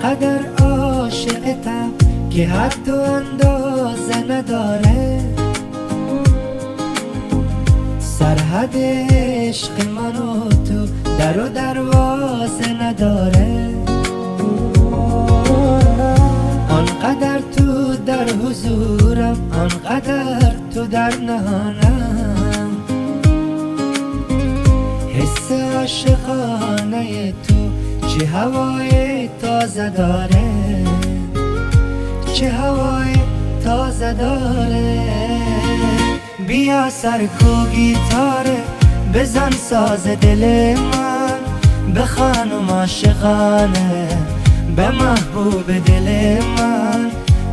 آنقدر عاشقتم که حد و اندازه نداره، سرحد عشق من و تو در و دروازه نداره. آنقدر تو در حضورم، آنقدر تو در نهانم، حس عاشقانه تو چه هوای تازه داره، چه هوای تازه داره. بیا سرکو گیتاره بزن ساز دل من، به خانم عاشقانه به محبوب دل من،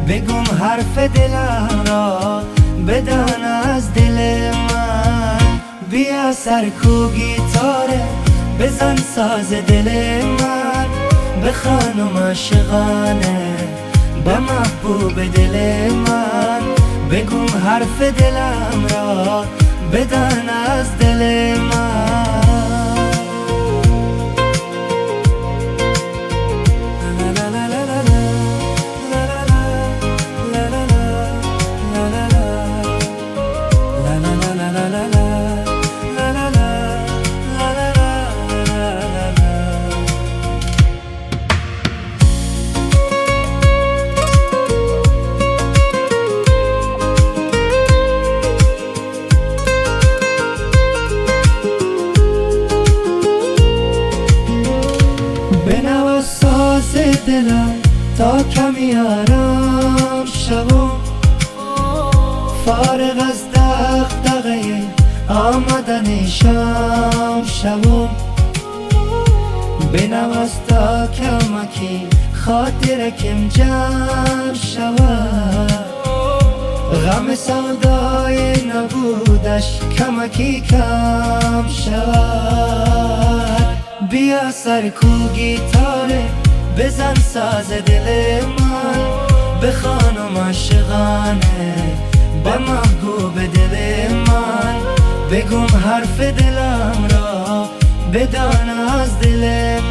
بگم حرف دلم را بدان از دل من. بیا سرکو گیتاره بزن ساز دل من، به خانم عاشقانه به محبوب دل من، بگم حرف دلم را بدان از دل من. بنواز ساز دلم تا کمی آرام شوم، فارغ از دغدغه آمدن شام شوم. بنواز تا کمکی خاطرکم جمع شود، غم سودای نبودش کمکی کم شود. بیا سرکو گیتاره بزن ساز دل من، به خانم عاشقانه به محبوب دل من، بگم حرف دلم را بدان از دل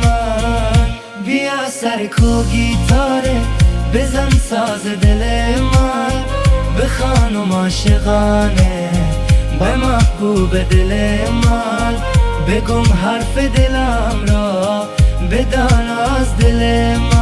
من. بیا سرکو گیتاره بزن ساز دل من، به خانم عاشقانه به محبوب دل من، بگم حرف دلم را بدان از دل من.